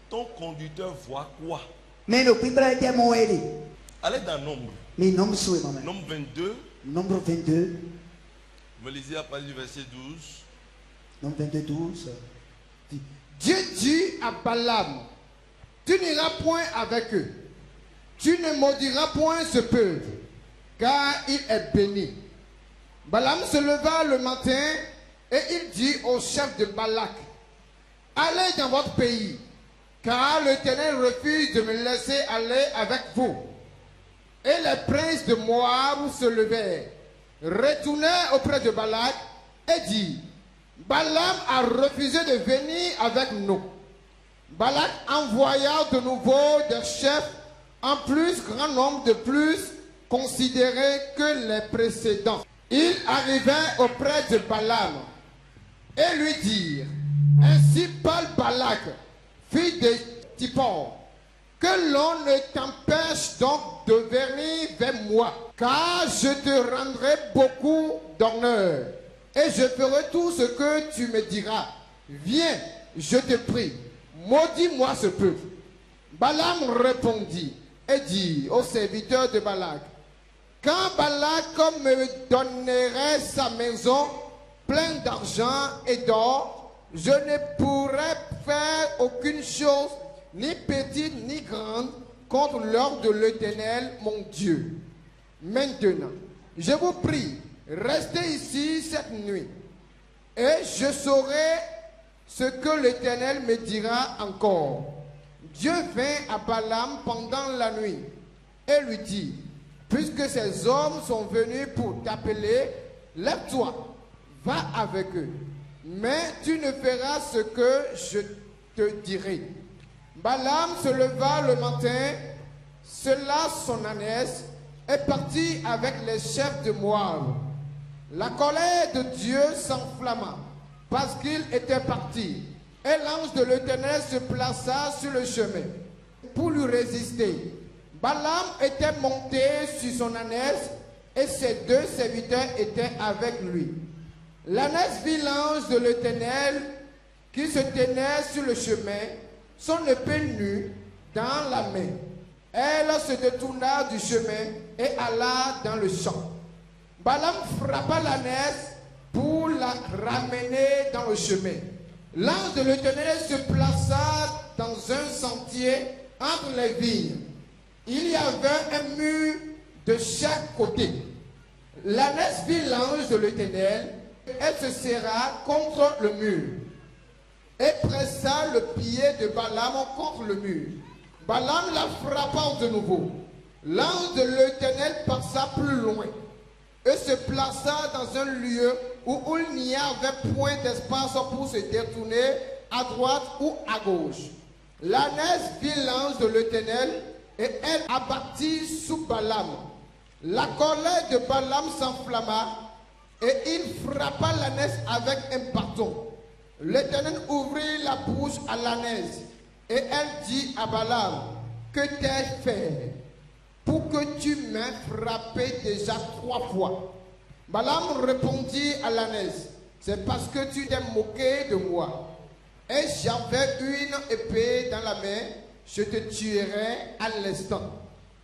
Ton conducteur voit quoi? Allez dans Nombre. Nombre 22. Nombre 22. Vous lisez à partir du verset 12. Nombre 22, 12. Dieu dit à Balaam, tu n'iras point avec eux. Tu ne maudiras point ce peuple, car il est béni. Balaam se leva le matin et il dit au chef de Balak, allez dans votre pays, car l'Éternel refuse de me laisser aller avec vous. Et les princes de Moab se levèrent, retournèrent auprès de Balak et dit, Balaam a refusé de venir avec nous. Balak envoya de nouveau des chefs en plus grand nombre de plus considérés que les précédents. Ils arrivèrent auprès de Balaam et lui dirent, ainsi parle Balak, fils de Zippor, que l'on ne t'empêche donc de venir vers moi, car je te rendrai beaucoup d'honneur et je ferai tout ce que tu me diras. Viens, je te prie, maudis-moi ce peuple. Balaam répondit et dit aux serviteurs de Balak, quand Balak me donnerait sa maison pleine d'argent et d'or, je ne pourrais faire aucune chose, ni petite ni grande, contre l'ordre de l'Éternel, mon Dieu. Maintenant, je vous prie, restez ici cette nuit, et je saurai ce que l'Éternel me dira encore. Dieu vint à Balaam pendant la nuit et lui dit, puisque ces hommes sont venus pour t'appeler, lève-toi, va avec eux, mais tu ne feras ce que je te dirai. Balaam se leva le matin, sella son ânesse et partit avec les chefs de Moab. La colère de Dieu s'enflamma parce qu'il était parti. Et l'ange de l'Éternel se plaça sur le chemin pour lui résister. Balaam était monté sur son ânesse et ses deux serviteurs étaient avec lui. L'ânesse vit l'ange de l'Éternel qui se tenait sur le chemin, son épée nue dans la main. Elle se détourna du chemin et alla dans le champ. Balaam frappa l'ânesse pour la ramener dans le chemin. L'ange de l'Éternel se plaça dans un sentier entre les vignes. Il y avait un mur de chaque côté. L'ânesse vit l'ange de l'Éternel, elle se serra contre le mur et pressa le pied de Balaam contre le mur. Balaam la frappa de nouveau. L'ange de l'Éternel passa plus loin et se plaça dans un lieu où il n'y avait point d'espace pour se détourner à droite ou à gauche. L'ânesse vit l'ange de l'Éternel et elle abattit sous Balaam. La colère de Balaam s'enflamma et il frappa l'ânesse avec un bâton. L'Éternel ouvrit la bouche à l'ânesse et elle dit à Balaam, que t'ai-je fait pour que tu m'aies frappé déjà 3 fois? Balaam répondit à l'ânesse, c'est parce que tu t'es moqué de moi. Et j'avais une épée dans la main, je te tuerai à l'instant.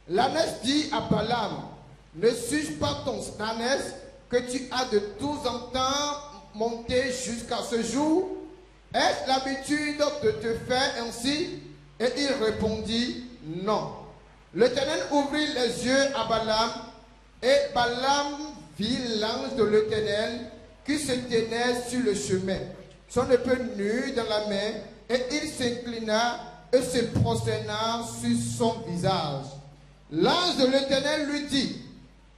L'ânesse dit à Balaam, ne suis-je pas ton ânesse que tu as de temps en temps monté jusqu'à ce jour? Est-ce l'habitude de te faire ainsi? Et il répondit, non. L'Éternel ouvrit les yeux à Balaam, et Balaam vit l'ange de l'Éternel qui se tenait sur le chemin, son épée nue dans la main, et il s'inclina et se prosterna sur son visage. L'ange de l'Éternel lui dit,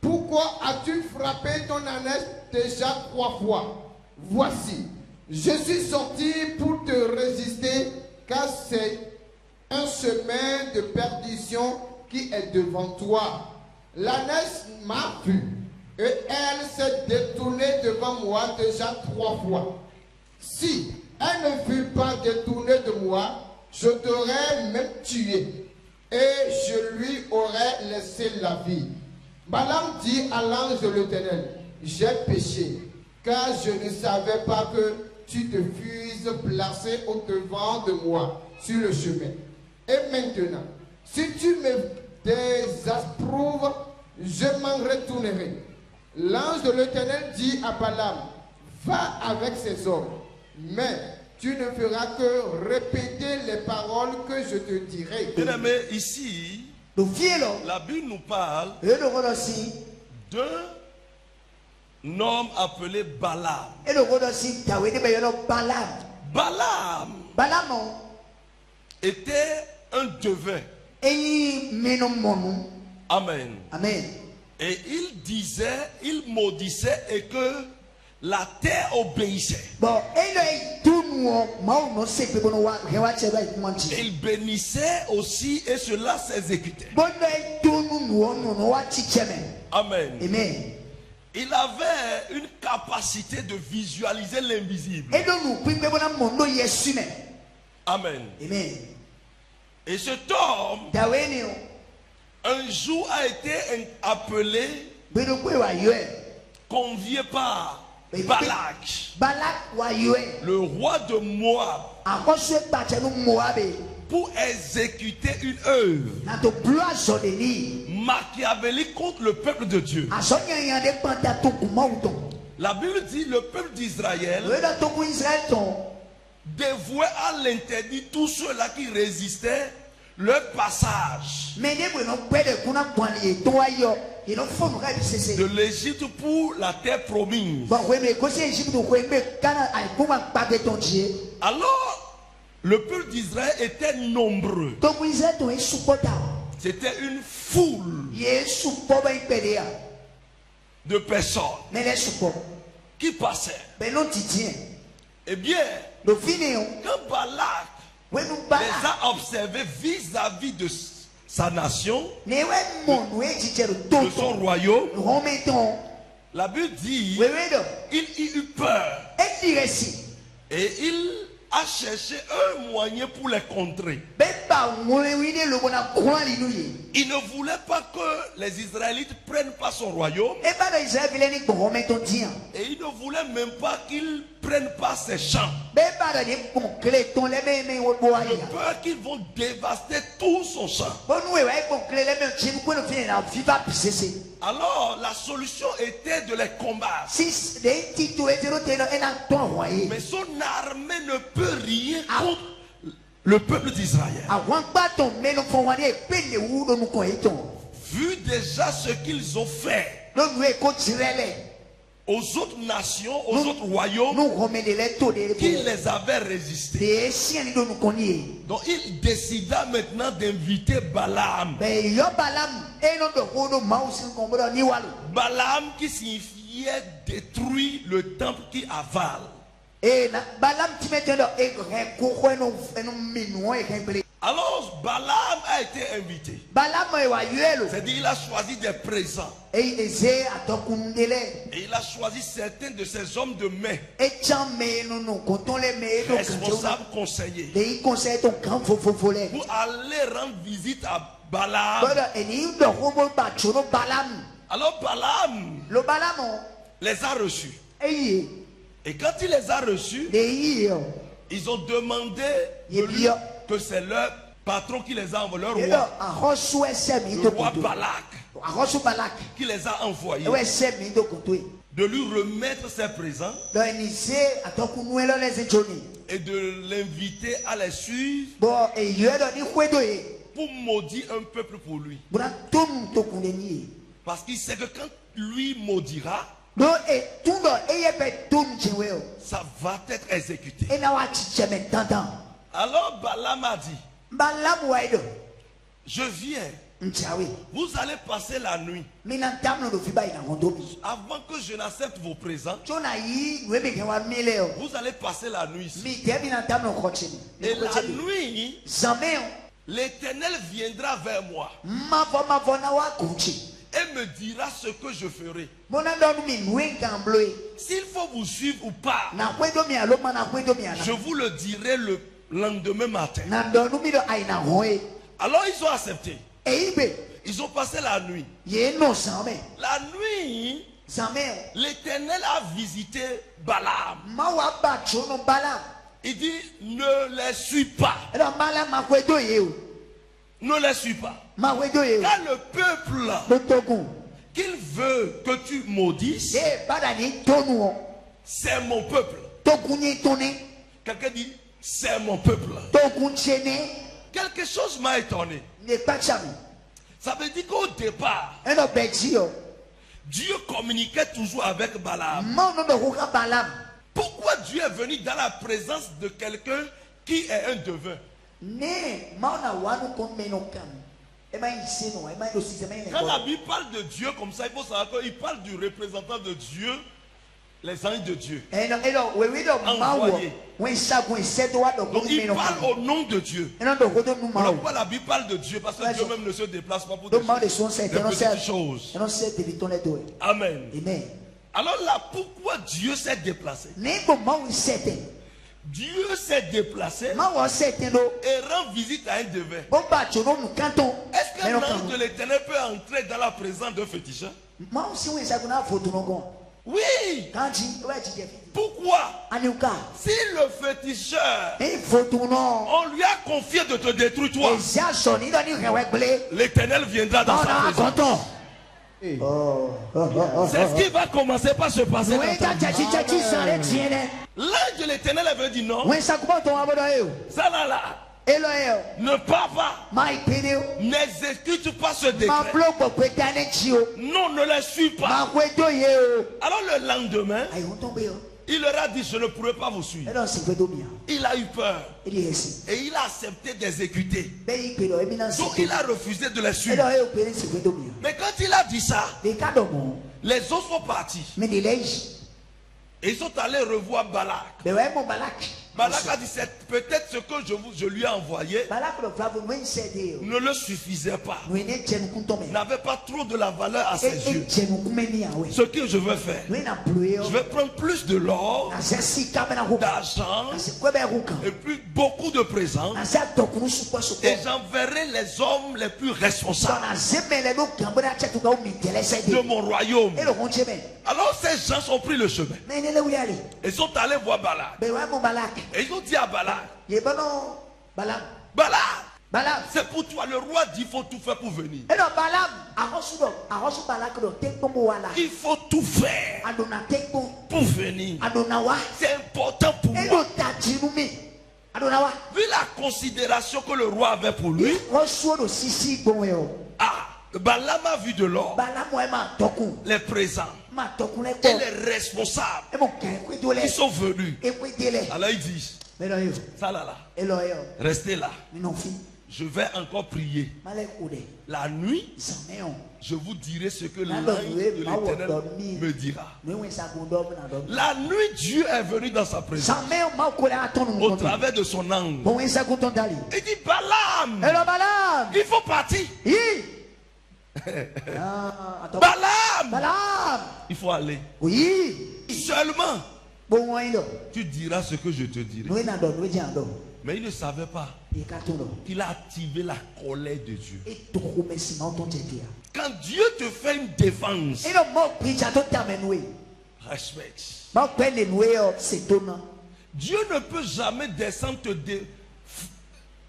pourquoi as-tu frappé ton ânesse déjà 3 fois? Voici, je suis sorti pour te résister, car c'est un chemin de perdition qui est devant toi. L'ânesse m'a vu et elle s'est détournée devant moi déjà 3 fois. Si elle ne fut pas détournée de moi, je t'aurais même tué et je lui aurais laissé la vie. Balaam dit à l'ange de l'Éternel, j'ai péché, car je ne savais pas que tu te fuses placé au-devant de moi sur le chemin. Et maintenant, si tu me désapprouves, je m'en retournerai. L'ange de l'Éternel dit à Balaam, va avec ces hommes, mais tu ne feras que répéter les paroles que je te dirai. Bien aimé, ici, la Bible nous parle d'un homme appelé Balaam. Balaam était un devin. Amen. Amen. Et il disait, il maudissait et que la terre obéissait. Il bénissait aussi et cela s'exécutait. Amen. Amen. Il avait une capacité de visualiser l'invisible. Amen. Amen. Et cet homme, un jour a été appelé, convié par Balak, le roi de Moab, pour exécuter une œuvre machiavélique contre le peuple de Dieu. La Bible dit le peuple d'Israël dévouait à l'interdit tous ceux-là qui résistaient leur passage de l'Égypte pour la terre promise. Alors, le peuple d'Israël était nombreux. C'était une foule de personnes qui passaient. Eh bien, quand Balak les a observés vis-à-vis de sa nation, de son royaume, la Bible dit il eut peur et il a cherché un moyen pour les contrer. Il ne voulait pas que les Israélites prennent pas son royaume et il ne voulait même pas qu'ils prennent pas ses champs. De peur qu'ils vont dévaster tout son champ. Alors la solution était de les combattre. Mais son armée ne peut rien contre le peuple d'Israël. Vu déjà ce qu'ils ont fait aux autres nations, aux autres royaumes qui les avaient résistés. Donc il décida maintenant d'inviter Balaam. Balaam qui signifiait détruire le temple qui avale. Alors Balaam a été invité. C'est-à-dire il a choisi des présents. Et il a choisi certains de ces hommes de main, responsables conseillers, pour aller rendre visite à Balaam. Alors Balaam les a reçus. Et quand il les a reçus, ils ont demandé de lui que c'est leur patron qui les a envoyés, leur roi, le roi Balak, qui les a envoyés, de lui remettre ses présents et de l'inviter à les suivre pour maudire un peuple pour lui. Parce qu'il sait que quand lui maudira, ça va être exécuté. Alors Balaam a dit, je viens, vous allez passer la nuit. Avant que je n'accepte vos présents, vous allez passer la nuit ici. Et la nuit, l'Éternel viendra vers moi et me dira ce que je ferai. S'il faut vous suivre ou pas, je vous le dirai le lendemain matin. Alors ils ont accepté. Ils ont passé la nuit. La nuit, l'Éternel a visité Balaam. Il dit, ne les suis pas. Ne les suis pas. Car le peuple qu'il veut que tu maudisses, c'est mon peuple. Quelqu'un dit, c'est mon peuple. Quelque chose m'a étonné. Ça veut dire qu'au départ, Dieu communiquait toujours avec Balaam. Pourquoi Dieu est venu dans la présence de quelqu'un qui est un devin? Quand la Bible parle de Dieu comme ça, il faut savoir qu'il parle du représentant de Dieu, les anges de Dieu. Envoyés. Donc il parle au nom de Dieu. Alors pourquoi la Bible parle de Dieu? Parce que Dieu même ne se déplace pas pour des petites choses. Amen. Alors là, pourquoi Dieu s'est déplacé? Dieu s'est déplacé et rend visite à un devin. Est-ce qu'un ange de l'Éternel peut entrer dans la présence d'un féticheur? Oui. Pourquoi? Si le féticheur, on lui a confié de te détruire toi, l'Éternel viendra dans sa présence. C'est ce qui va commencer par se passer dans ta vie. L'ange de l'Éternel avait dit non. Ça là, ne pars pas. N'exécute pas ce décret. Non, ne les suis pas. Alors le lendemain, il leur a dit, je ne pourrai pas vous suivre. Il a eu peur. Et il a accepté d'exécuter. Donc il a refusé de les suivre. Mais quand il a dit ça, les autres sont partis. Et ils sont allés revoir Balak. Balak a dit, c'est peut-être ce que je lui ai envoyé ne le suffisait pas. N'avait pas trop de la valeur à ses yeux. Ce que je veux faire, je vais prendre plus de l'or, d'argent, et puis beaucoup de présents. Et j'enverrai les hommes les plus responsables de mon royaume. Alors ces gens ont pris le chemin. Ils sont allés voir Balak. Et ils ont dit à Balak, c'est pour toi, le roi dit il faut tout faire pour venir. Il faut tout faire pour venir. C'est important pour moi. Vu la considération que le roi avait pour lui, Balaam a vu de l'or, les présents et les responsables qui sont venus. Alors il dit, ça là, restez là. Je vais encore prier. La nuit, je vous dirai ce que l'ange de l'Éternel me dira. La nuit, Dieu est venu dans sa présence au travers de son ange. Il dit, Balaam, il faut partir. Balaam, il faut aller. Seulement, tu diras ce que je te dirai. Mais il ne savait pas qu'il a activé la colère de Dieu. Quand Dieu te fait une défense, respecte. Dieu ne peut jamais descendre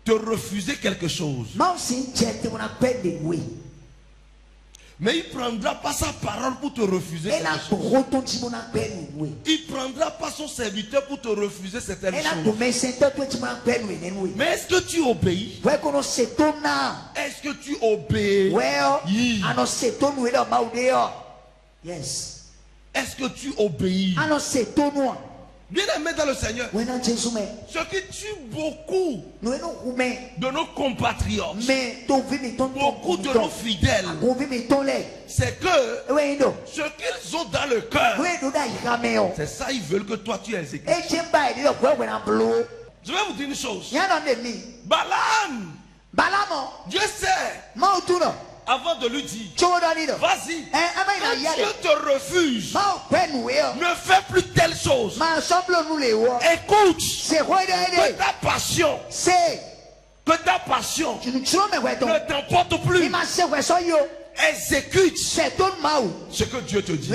te refuser quelque chose. Mais il ne prendra pas sa parole pour te refuser quelque chose. Il ne prendra pas son serviteur pour te refuser certaines choses. Mais est-ce que tu obéis? Est-ce que tu obéis? Est-ce que tu obéis? Bien aimé dans le Seigneur, ce qui tue beaucoup de nos compatriotes, beaucoup de nos fidèles, c'est que ce qu'ils ont dans le cœur, c'est ça, ils veulent que toi tu exécutes. Je vais vous dire une chose. Balaam, Dieu sait, avant de lui dire, vas-y, quand Dieu te refuse, ne fais plus telle chose. Écoute, que ta passion ne t'emporte plus. exécute ce que Dieu te dit.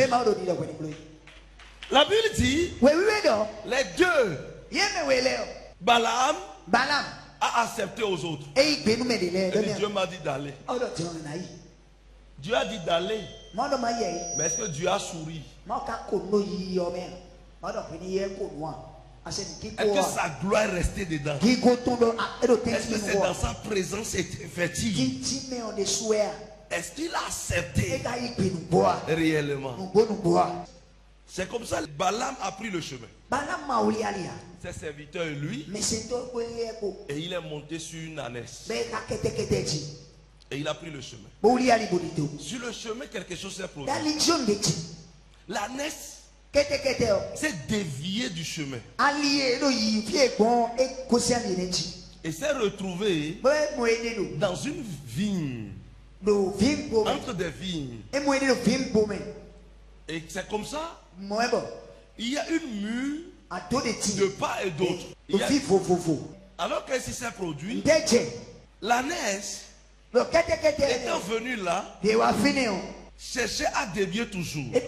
La Bible dit, les deux, Balaam a accepté aux autres. Et Dieu m'a dit d'aller. Dieu a dit d'aller. Mais est-ce que Dieu a souri? Est-ce que sa gloire est restée dedans? Est-ce que c'est dans sa présence effective? Est-ce qu'il a accepté réellement? C'est comme ça que Balaam a pris le chemin. Ses serviteurs et lui. Et il est monté sur une ânesse. Et il a pris le chemin. Sur le chemin, quelque chose s'est produit. L'ânesse s'est déviée du chemin. Et s'est retrouvée dans une vigne. Entre des vignes. Et c'est comme ça. Il y a une mue de part et d'autre. Alors qu'est-ce qui s'est produit? L'ânesse étant venue là, cherchait à dévier toujours. Elle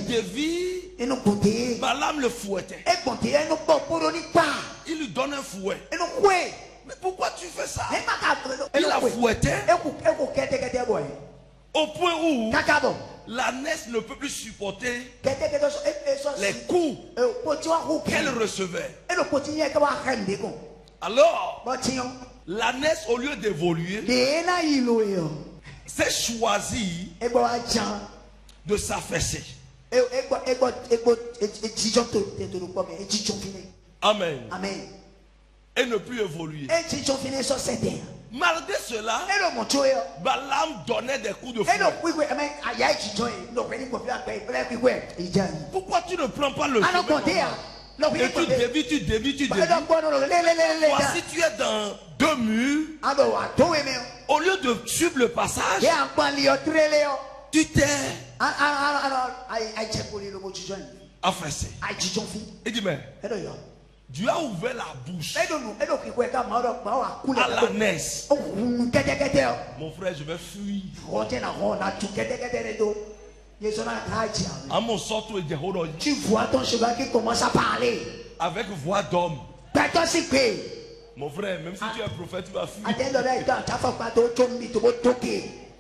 dévie, Balaam le fouettait. Il lui donne un fouet. Mais pourquoi tu fais ça? Il la fouettait au point où l'ânesse ne peut plus supporter les coups qu'elle recevait. Alors, l'ânesse, au lieu d'évoluer, s'est choisie de s'affaisser. Amen. Et ne plus évoluer. Malgré cela, Balaam donnait des coups de fouet. Pourquoi tu ne prends pas le chemin? Et tu dévis. Voici, tu es dans deux murs. Au lieu de suivre le passage, tu t'es affaissé. Il dit, mais Dieu a ouvert la bouche à l'ânesse. Mon frère, je vais fuir. Tu vois ton cheval qui commence à parler avec voix d'homme. Mon frère, même si tu es prophète, tu vas fuir.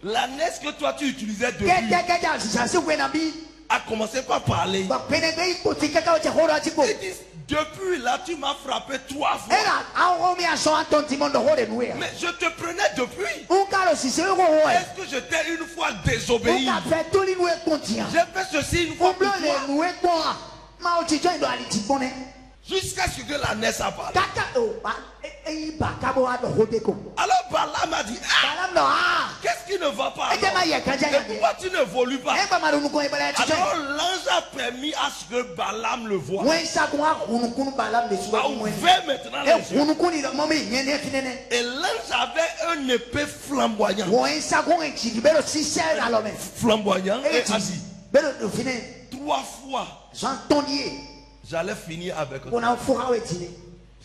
L'ânesse que toi tu utilisais depuis a commencé par parler. Depuis là, tu m'as frappé 3 fois. Mais je te prenais depuis. Est-ce que je t'ai une fois désobéi? J'ai fait ceci une fois pour toi. Jusqu'à ce que l'ânesse a parlé. Alors Balaam a dit, qu'est-ce qui ne va pas? Et pourquoi tu ne évolues pas? Alors l'ange a permis à ce que Balaam le voie. A ouvert maintenant les yeux. Et l'ange avait un épée flamboyant. Flamboyant. Et a dit, 3 fois j'allais finir avec toi.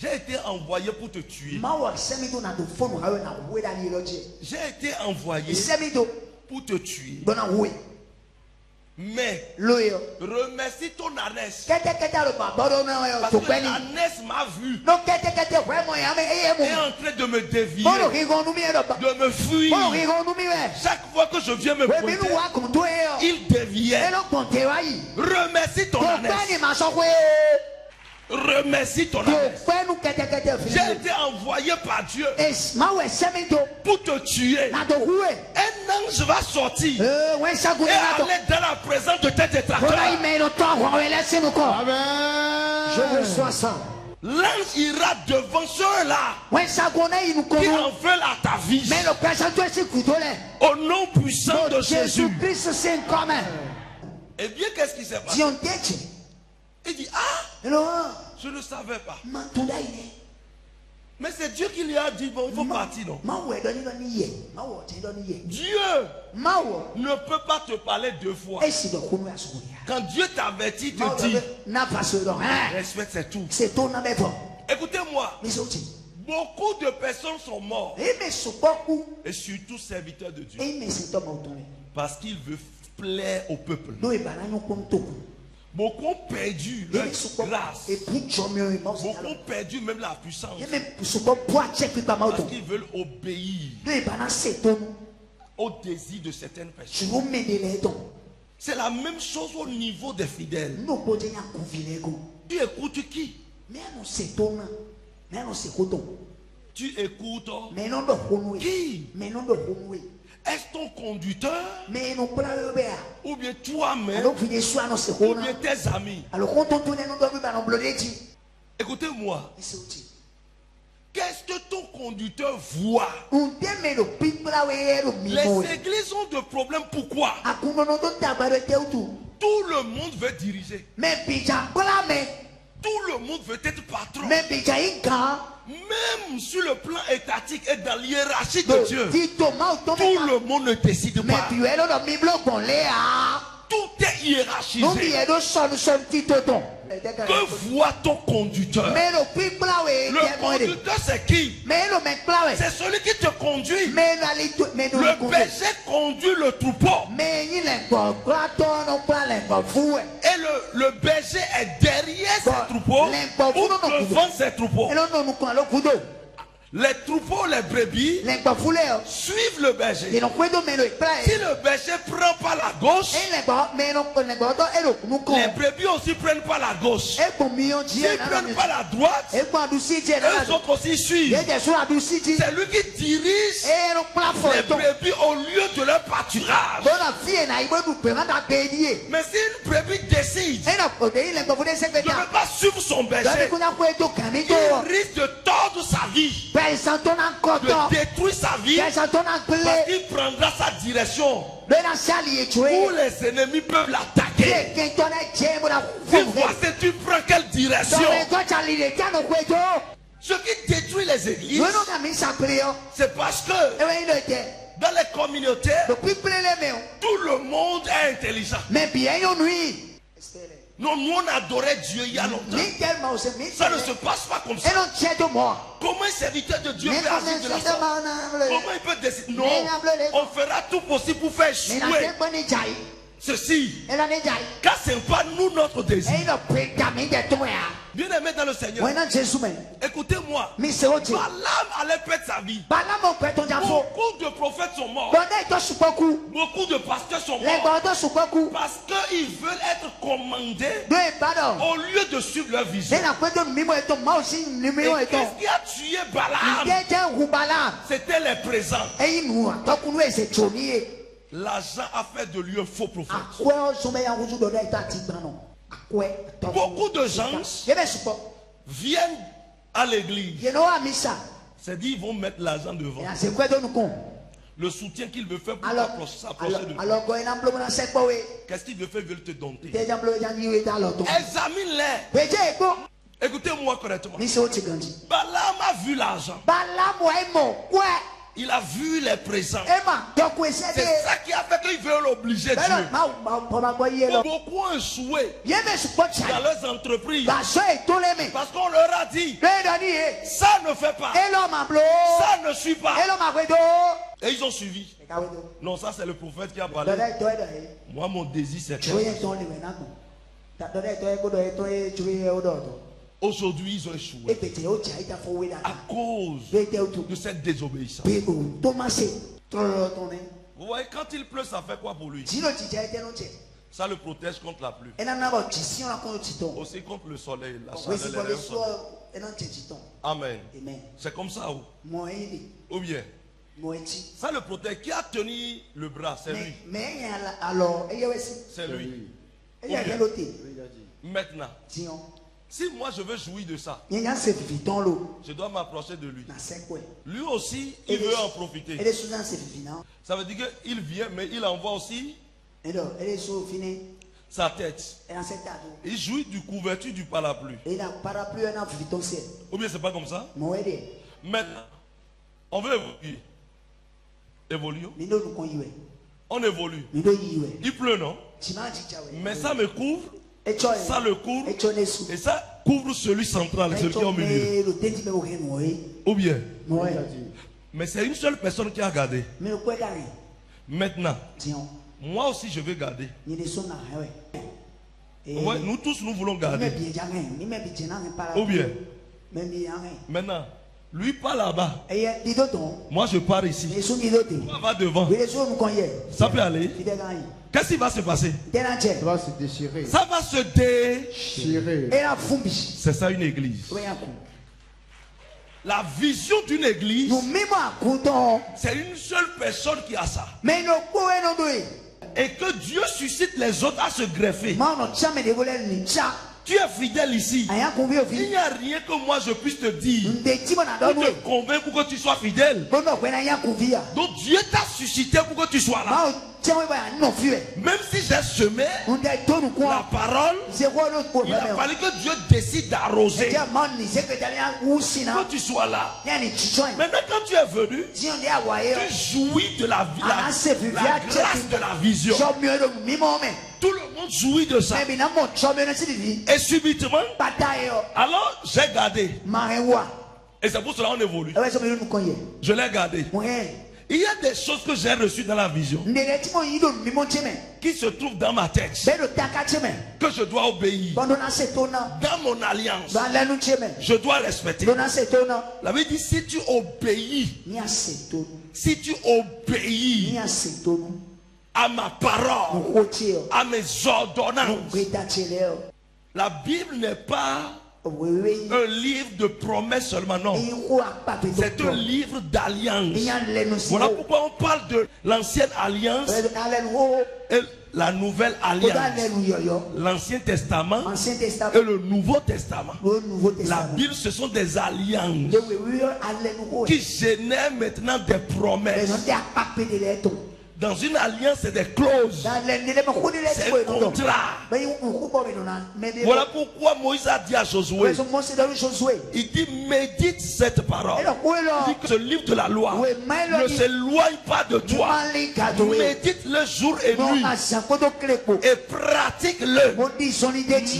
J'ai été envoyé pour te tuer. J'ai été envoyé pour te tuer. Mais remercie ton ânesse. Parce que l'ânesse m'a vu. Et est en train de me dévier, de me fuir. Chaque fois que je viens me pointer, il déviait. Remercie ton ânesse. Remercie ton ânesse. J'ai été envoyé par Dieu pour te tuer. Un ange va sortir et aller dans la présence de tes détracteurs. Je reçois ça. L'ange ira devant ceux-là qui en veulent à ta vie. Au nom puissant de Jésus. Et bien, qu'est-ce qui s'est passé? Il dit, je ne savais pas. Mais c'est Dieu qui lui a dit, bon, il faut partir, non? Dieu ne peut pas te parler 2 fois. Quand Dieu t'avertit, te dit, respecte, c'est tout. Écoutez-moi. Beaucoup de personnes sont mortes. Et surtout serviteurs de Dieu. Parce qu'ils veulent plaire au peuple. Beaucoup ont perdu leur grâce. Beaucoup ont perdu même la puissance. Parce qu'ils veulent obéir au désir de certaines personnes. C'est la même chose au niveau des fidèles. Tu écoutes qui? Tu écoutes qui? Est-ce ton conducteur? Ou bien toi-même? Ou bien tes amis? Écoutez-moi. Qu'est-ce que ton conducteur voit? Les églises ont de problèmes. Pourquoi? Tout le monde veut diriger. Tout le monde veut être patron. Même sur le plan étatique et dans l'hiérarchie de Dieu, tout le monde ne décide pas. Tout est hiérarchisé. Que voit ton conducteur? Le conducteur, c'est qui? C'est celui qui te conduit. Le berger conduit le troupeau. Et le berger est derrière ses troupeaux ou devant ses troupeaux. Les troupeaux, les brebis suivent le berger. Si le berger prend pas la gauche, les brebis aussi prennent pas la gauche. S'ils prennent pas la droite, eux autres aussi suivent. C'est lui qui dirige les brebis au lieu de leur pâturage. Mais si une brebis décide de ne pas suivre son berger, il risque de tordre sa vie, de détruire sa vie, parce qu'il prendra sa direction où les ennemis peuvent l'attaquer. Si voici, tu prends quelle direction? Ce qui détruit les églises, c'est parce que dans les communautés, tout le monde est intelligent. Non, nous on adorait Dieu il y a longtemps. Ça ne se passe pas comme ça. Comment un serviteur de Dieu peut agir de la sorte? Comment il peut décider? Non, on fera tout possible pour faire échouer ceci. Car ce n'est pas nous notre désir. Bien aimé dans le Seigneur, écoutez-moi. Balaam allait perdre sa vie. Beaucoup de prophètes sont morts. Beaucoup de pasteurs sont morts. Parce qu'ils veulent être commandés au lieu de suivre leur vision. Et qu'est-ce qui a tué Balaam? C'était les présents. L'argent a fait de lui un faux prophète. Beaucoup de gens viennent à l'église. C'est dit, ils vont mettre l'argent devant. Le soutien qu'il veut faire pour s'approcher de toi. Qu'est-ce qu'il veut faire? Il veut te dompter. Examine-les. Écoutez-moi correctement. Balaam a vu l'argent. Il a vu les présents. C'est ça qui a fait qu'il veut l'obliger Dieu. Beaucoup ont échoué dans leurs entreprises. Parce qu'on leur a dit, ça ne fait pas, ça ne suit pas. Et ils ont suivi. Non, ça c'est le prophète qui a parlé. Moi mon désir c'est que aujourd'hui, ils ont échoué à cause de cette désobéissance. Vous voyez, quand il pleut, ça fait quoi pour lui? Ça le protège contre la pluie. Aussi contre le soleil, la chaleur, les rayons. Amen. C'est comme ça ou bien ça le protège. Qui a tenu le bras? C'est lui. C'est lui. Maintenant, si moi je veux jouir de ça, je dois m'approcher de lui. Lui aussi, il veut en profiter. Ça veut dire qu'il vient, mais il envoie aussi sa tête. Il jouit du couverture du parapluie. Ou bien c'est pas comme ça? Maintenant, on veut évoluer. On évolue. Il pleut, non? Mais ça me couvre. Ça le couvre et ça couvre celui central, celui qui est au milieu. Ou bien. Mais c'est une seule personne qui a gardé. Maintenant, moi aussi je veux garder. Ouais, nous tous nous voulons garder. Ou bien. Maintenant, lui part là-bas. Moi je pars ici. Toi va devant. Ça peut aller. Qu'est-ce qui va se passer? Ça va se déchirer. Ça va se déchirer. C'est ça une église. La vision d'une église, c'est une seule personne qui a ça. Et que Dieu suscite les autres à se greffer. Tu es fidèle ici. Il n'y a rien que moi je puisse te dire pour te convaincre pour que tu sois fidèle. Donc Dieu t'a suscité pour que tu sois là. Même si j'ai semé la parole, il a fallu que Dieu décide d'arroser pour que tu sois là. Maintenant quand tu es venu, tu jouis de la grâce de la vision. Tout le monde jouit de ça. Et subitement, alors j'ai gardé. Et c'est pour cela qu'on évolue. Je l'ai gardé. Il y a des choses que j'ai reçues dans la vision qui se trouvent dans ma tête, que je dois obéir. Dans mon alliance, je dois respecter. La Bible dit, si tu obéis à ma parole, à mes ordonnances, la Bible n'est pas un livre de promesses seulement, non. C'est un livre d'alliance. Voilà pourquoi on parle de l'ancienne alliance et la nouvelle alliance. L'Ancien Testament et le Nouveau Testament. La Bible, ce sont des alliances qui génèrent maintenant des promesses. Dans une alliance, c'est des clauses. C'est un contrat. Voilà pourquoi Moïse a dit à Josué, il dit, médite cette parole. Il dit que ce livre de la loi ne s'éloigne pas de toi. Médite-le jour et nuit. Et pratique-le.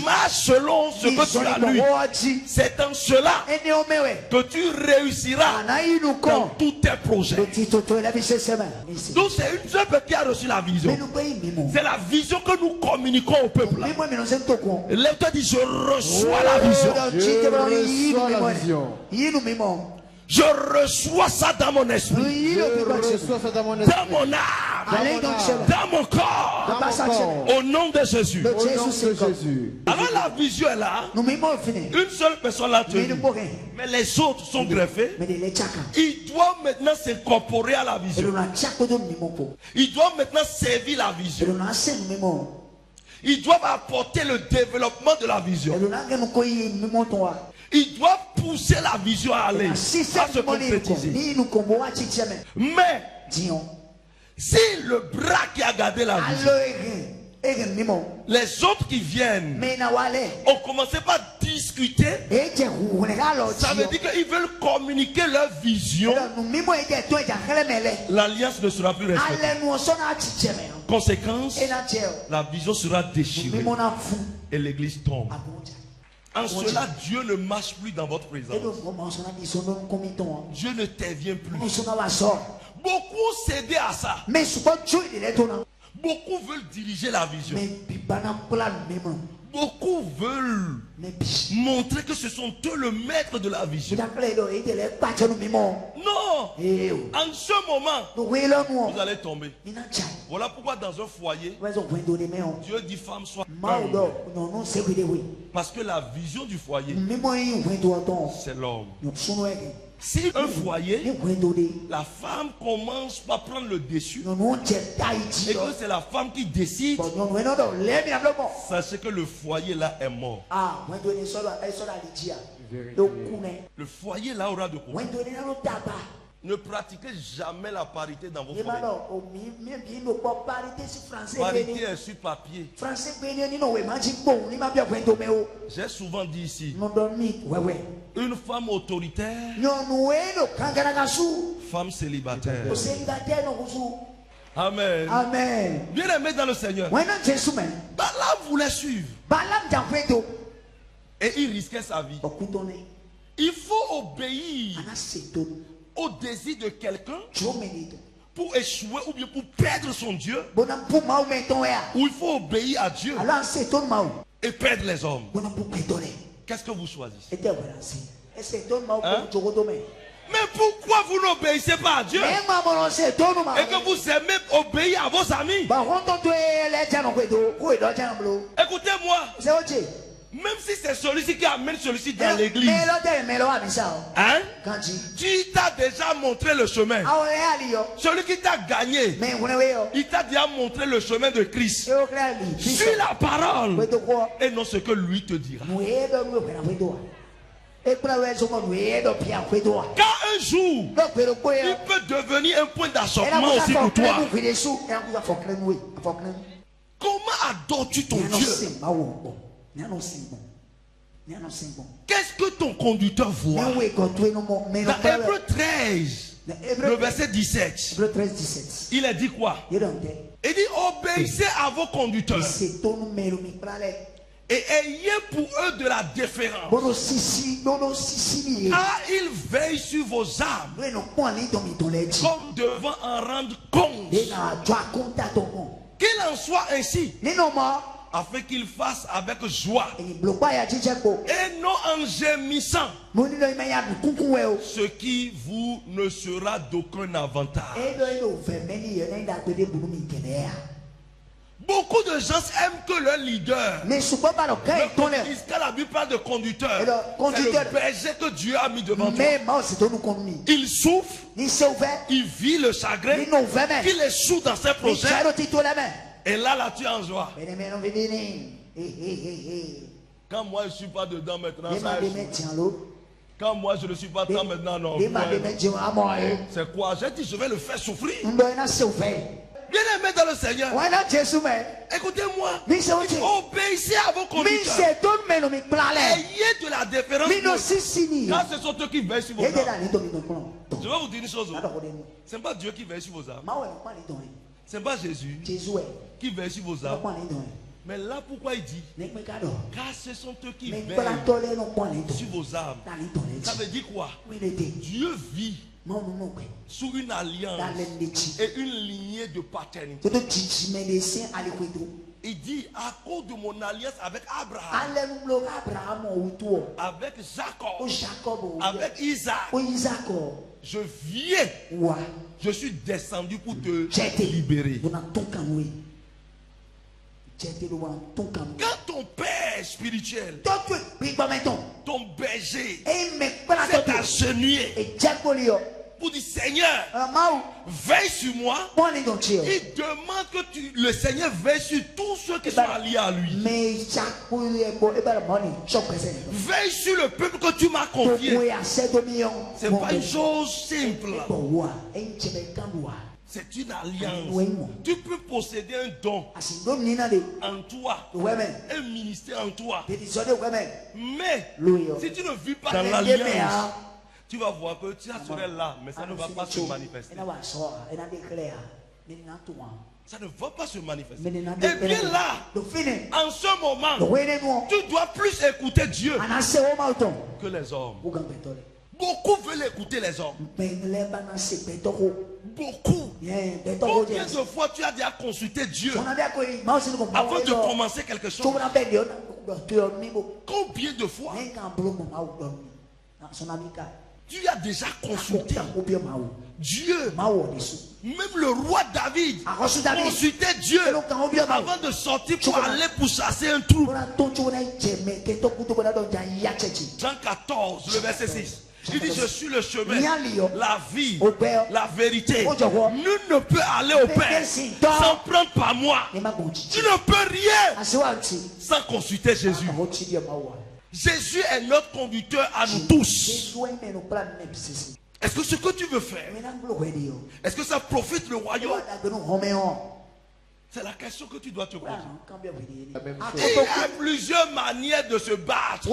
Marche selon ce que tu as lu. C'est en cela que tu réussiras dans tous tes projets. Donc c'est une seule qui a reçu la vision. C'est la vision que nous communiquons au peuple. Lève-toi, dit, je reçois la vision. Je reçois ça dans mon esprit, dans mon âme, dans mon corps, au nom de Jésus. Alors la vision est là. Une seule personne l'a tenue, mais les autres sont greffés. Ils doivent maintenant s'incorporer à la vision. Ils doivent maintenant servir la vision. Ils doivent apporter le développement de la vision. Ils doivent pousser la vision à aller, à se concrétiser. Mais si le bras qui a gardé la vision, les autres qui viennent ont commencé par discuter, ça veut dire qu'ils veulent communiquer leur vision. L'alliance ne sera plus respectée. Conséquence, la vision sera déchirée et l'église tombe. En cela, Dieu ne marche plus dans votre présence. Dieu ne t'invient plus. Beaucoup cédent à ça. Beaucoup veulent diriger la vision. Beaucoup veulent montrer que ce sont eux le maître de la vision. Non. En ce moment, vous allez tomber. Voilà pourquoi dans un foyer, Dieu dit femme soit humble. Parce que la vision du foyer, c'est l'homme. Si un foyer, la femme commence par prendre le dessus et que c'est la femme qui décide, sachez que le foyer là est mort. Le foyer là aura de quoi. Ne pratiquez jamais la parité dans vos foyers. Parité est sur papier. J'ai souvent dit ici, une femme autoritaire, femme célibataire. Amen. Amen. Bien aimé dans le Seigneur, Balaam voulait suivre. Et il risquait sa vie. Il faut obéir au désir de quelqu'un pour échouer ou bien pour perdre son Dieu. Ou il faut obéir à Dieu et perdre les hommes. Qu'est-ce que vous choisissez? Hein? Mais pourquoi vous n'obéissez pas à Dieu? Et que vous aimez obéir à vos amis? Écoutez-moi. Même si c'est celui-ci qui amène celui-ci dans l'église, hein? Tu t'as déjà montré le chemin. Celui qui t'a gagné, il t'a déjà montré le chemin de Christ. Suis la parole et non ce que lui te dira. Quand un jour il peut devenir un point d'achoppement aussi pour toi, comment adores-tu ton Dieu? Qu'est-ce que ton conducteur voit? Dans Hébreux 13, le verset 17, il a dit quoi? Il dit obéissez à vos conducteurs et ayez pour eux de la déférence, car ils veillent sur vos âmes comme devant en rendre compte. Qu'il en soit ainsi, afin qu'ils fassent avec joie et non en gémissant, ce qui vous ne sera d'aucun avantage. Beaucoup de gens aiment que leur leader, quand la Bible parle de conducteur, c'est le berger que Dieu a mis devant toi. Il souffre, il vit le chagrin, qu'il échoue dans ses projets. Et là tu es en joie. Quand moi je ne suis pas dedans maintenant, quand moi je ne suis pas dedans maintenant, non. C'est quoi? J'ai dit je vais le faire souffrir. Bien aimé dans le Seigneur, écoutez-moi, obéissez à vos conducteurs. Ayez de la déférence. Quand ce sont eux qui veillent sur vos âmes. Je vais vous dire une chose. Ce n'est pas Dieu qui veille sur vos âmes. Ce n'est pas Jésus qui veille sur vos âmes. Mais là pourquoi il dit, car ce sont eux qui veillent sur vos âmes. Ça veut dire quoi? Dieu vit sous une alliance et une lignée de paternité. Il dit à cause de mon alliance avec Abraham, avec Jacob, avec Isaac, je viens, je suis descendu pour te libérer. Quand ton père spirituel, ton berger, s'est agenouillé pour dire Seigneur, veille sur moi, il demande que le Seigneur veille sur tous ceux qui sont alliés à lui. Veille sur le peuple que tu m'as confié. C'est pas une chose simple. C'est une alliance. Tu peux posséder un don en toi, un ministère en toi. Mais si tu ne vis pas dans l'alliance, tu vas voir que tu seras là, mais ça ne va pas se manifester. Ça ne va pas se manifester. Et bien là, en ce moment, tu dois plus écouter Dieu que les hommes. Beaucoup veulent écouter les hommes. Beaucoup. Combien de fois tu as déjà consulté Dieu avant de commencer quelque chose? Combien de fois tu as déjà consulté Dieu? Même le roi David consultait Dieu avant de sortir pour aller pour chasser un trou. Jean 14, le verset 6. Il dit je suis le chemin, la vie, la vérité. Nul ne peut aller au Père sans prendre par moi. Tu ne peux rien sans consulter Jésus. Jésus est notre conducteur à nous tous. Est-ce que ce que tu veux faire, est-ce que ça profite le royaume? C'est la question que tu dois te poser. Il Il y a plusieurs manières de se battre.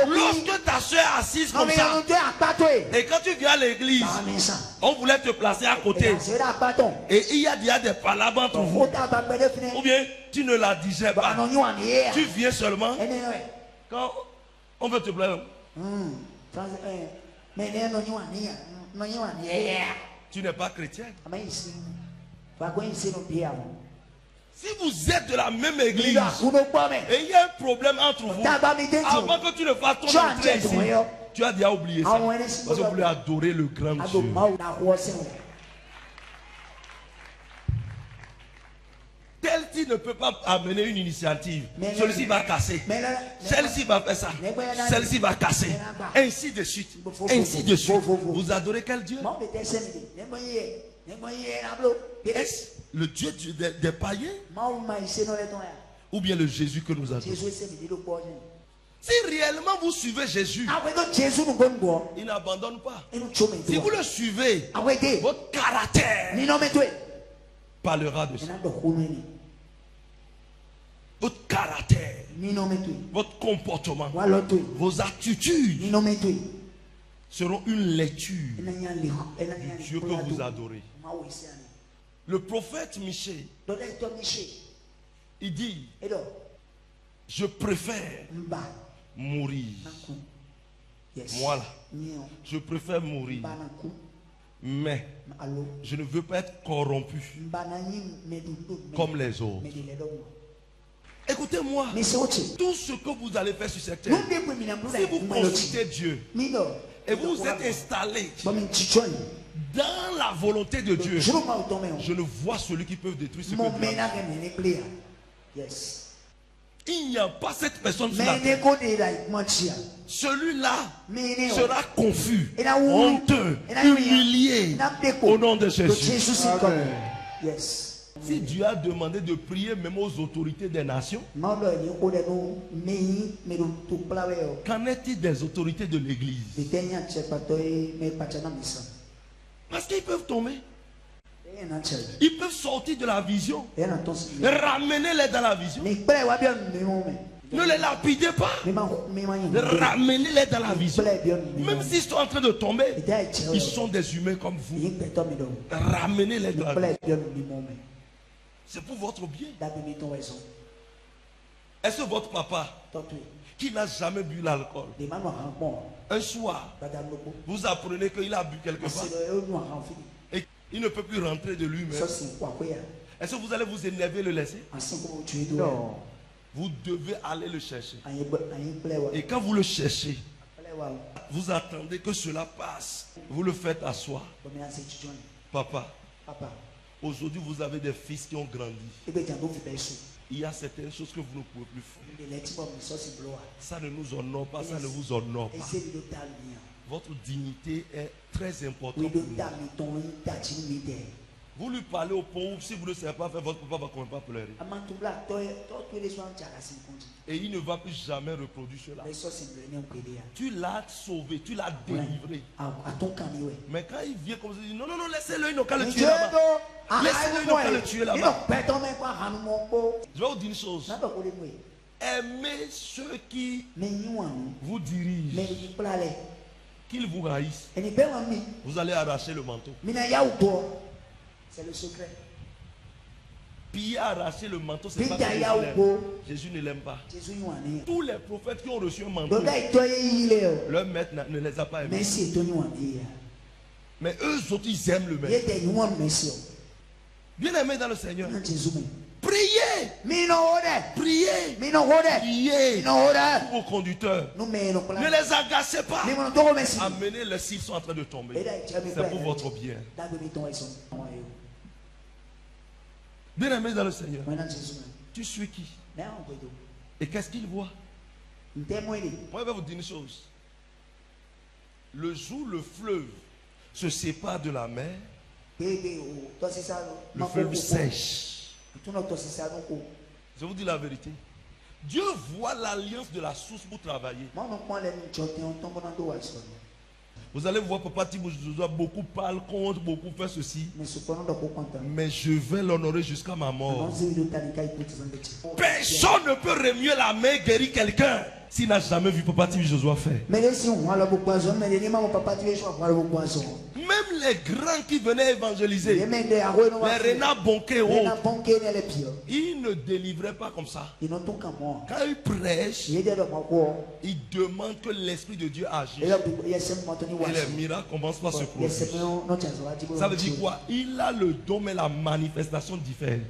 Lorsque ta soeur est assise comme ça, et quand tu viens à l'église, on voulait te placer à côté, et il y a déjà des palabres entre vous, ou bien tu ne la disais pas, tu viens seulement quand on veut te plaire. Tu n'es pas chrétienne. Si vous êtes de la même église et il y a un problème entre vous, avant que tu ne fasses ton entrée ici, tu as déjà oublié ça. Parce que vous voulez adorer le grand Dieu. Tel-ci ne peut pas amener une initiative. Celui-ci va casser. Celle-ci va faire ça. Celle-ci va casser. Ainsi de suite. Ainsi de suite. Vous adorez quel Dieu? Est-ce le Dieu des païens? Ou bien le Jésus que nous adorons? Si réellement vous suivez Jésus, il n'abandonne pas. Si vous le suivez, votre caractère parlera de ça. Votre caractère, votre comportement, vos attitudes seront une lecture du Dieu que vous adorez. Le prophète Michée, il dit: je préfère mourir. Moi là, je préfère mourir. Mais je ne veux pas être corrompu comme les autres. Écoutez-moi, tout ce que vous allez faire sur cette terre, si vous consultez Dieu et vous vous êtes installé dans la volonté de Dieu, je ne vois celui qui peut détruire ce que Dieu a fait. Il n'y a pas cette personne sur la terre. Celui-là sera confus, honteux, humilié au nom de Jésus. Si Dieu a demandé de prier même aux autorités des nations, qu'en est-il des autorités de l'église? Parce qu'ils peuvent tomber. Ils peuvent sortir de la vision. Ramenez-les dans la vision. Ne les lapidez pas. Ramenez-les dans la vision. Même s'ils sont en train de tomber, ils sont des humains comme vous. Ramenez-les dans la vision. C'est pour votre bien. Est-ce que votre papa, qui n'a jamais bu l'alcool, un soir, vous apprenez qu'il a bu quelque part et il ne peut plus rentrer de lui-même, est-ce que vous allez vous énerver et le laisser? Non. Vous devez aller le chercher. Et quand vous le cherchez, vous attendez que cela passe. Vous le faites asseoir. Papa, aujourd'hui vous avez des fils qui ont grandi. Il y a certaines choses que vous ne pouvez plus faire. Ça ne nous honore pas, ça ne vous honore pas. Votre dignité est très importante pour nous. Vous lui parlez au pauvre, si vous ne savez pas faire, votre papa va quand même pas pleurer. Et il ne va plus jamais reproduire cela. Tu l'as sauvé, tu l'as délivré. Mais quand il vient comme ça, il dit non, non, non, laissez-le, il n'a qu'à le tuer là-bas. Laissez-le, il n'a qu'à le tuer là-bas. Je vais vous dire une chose. Aimez ceux qui vous dirigent, qu'ils vous haïssent. Vous allez arracher le manteau. C'est le secret. Puis arracher le manteau, c'est pas que Jésus ne l'aime pas. Tous les prophètes qui ont reçu un manteau, leur maître ne les a pas aimés. Mais eux autres, ils aiment le maître. Bien aimés dans le Seigneur. Priez. Priez. Priez pour vos conducteurs. Ne les agacez pas. Amenez-les s'ils sont en train de tomber. C'est pour votre bien. Bien aimé dans le Seigneur. Tu suis qui? Et qu'est-ce qu'il voit? Moi, je vais vous dire une chose. Le jour où le fleuve se sépare de la mer, le fleuve sèche. Je vous dis la vérité. Dieu voit l'alliance de la source pour travailler. Vous allez voir Papa Timo Joshua, beaucoup parlent contre, beaucoup font ceci. Mais je vais l'honorer jusqu'à ma mort. Personne ne peut remuer la main et guérir quelqu'un s'il n'a jamais vu Papa Timo Joshua faire. Même les grands qui venaient évangéliser, les Renard Bonquet, ils ne délivraient pas comme ça. Quand ils prêchent, ils demandent que l'Esprit de Dieu agisse. Et les miracles commencent par se produire. Ça veut dire quoi? Il a le don, mais la manifestation diffère.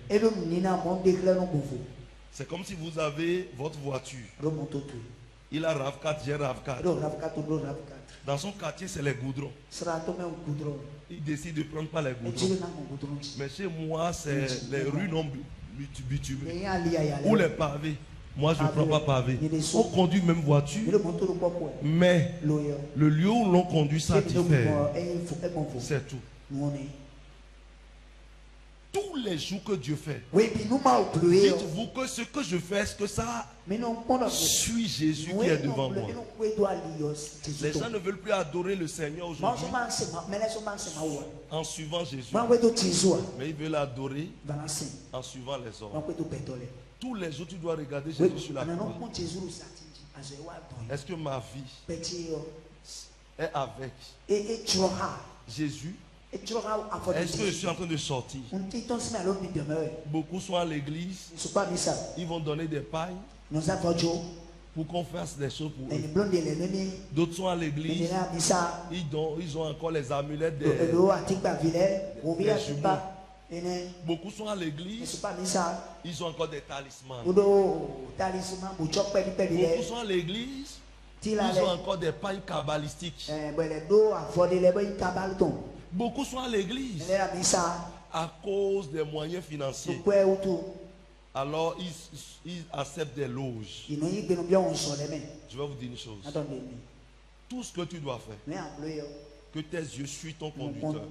C'est comme si vous avez votre voiture. Il a RAV4, j'ai RAV4. Dans son quartier, c'est les goudrons. Il décide de prendre pas les goudrons. Mais chez moi, c'est les rues non bitumées. Ou les pavés. Moi, je ne prends pas pavé. On conduit même voiture. Mais le lieu où l'on conduit, ça diffère. C'est tout. Tous les jours que Dieu fait, dites-vous que ce que je fais, est-ce que ça suit Jésus qui est devant moi? Les gens ne veulent plus adorer le Seigneur aujourd'hui en suivant Jésus, mais ils veulent adorer en suivant les hommes. Tous les jours, tu dois regarder Jésus sur la croix. Est-ce que ma vie est avec Jésus? Est-ce que je suis en train de sortir? Beaucoup sont à l'église. Ils vont donner des pailles pour qu'on fasse des choses pour eux. D'autres sont à l'église. Ils ont encore les amulettes des jumeaux. Beaucoup sont à l'église. Ils ont encore des talismans. Beaucoup sont à l'église. Ils ont encore des pailles kabbalistiques. Beaucoup sont à l'église à cause des moyens financiers. Alors ils acceptent des loges. Je vais vous dire une chose. Tout ce que tu dois faire, que tes yeux suivent ton conducteur.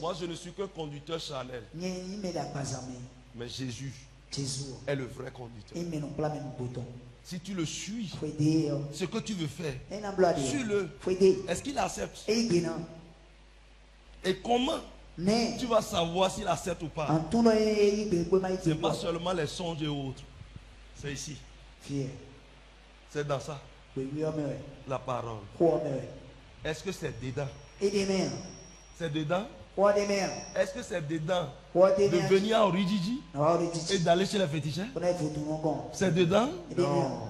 Moi, je ne suis que conducteur charnel. Mais Jésus est le vrai conducteur. Si tu le suis, ce que tu veux faire, suis-le. Est-ce qu'il accepte? Et comment tu vas savoir s'il accepte ou pas? Ce n'est pas seulement les songes et autres. C'est ici. C'est dans ça. La parole. Est-ce que c'est dedans? C'est dedans? Est-ce que c'est dedans de venir à Orijiji et d'aller chez les féticheurs? C'est dedans? Non.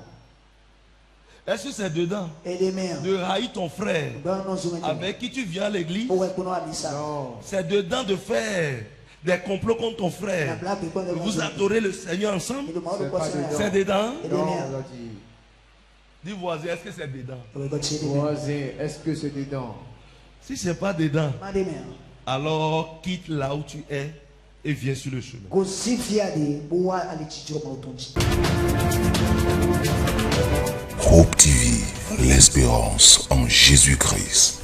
Est-ce que c'est dedans de haïr ton frère avec qui tu viens à l'église? Non. C'est dedans de faire des complots contre ton frère. Vous adorez le Seigneur ensemble? C'est dedans? Non. Dis voisin, est-ce que c'est dedans? Voisin, est-ce que c'est dedans? Si ce n'est pas dedans, alors quitte là où tu es et viens sur le chemin. Hope TV, l'espérance en Jésus-Christ.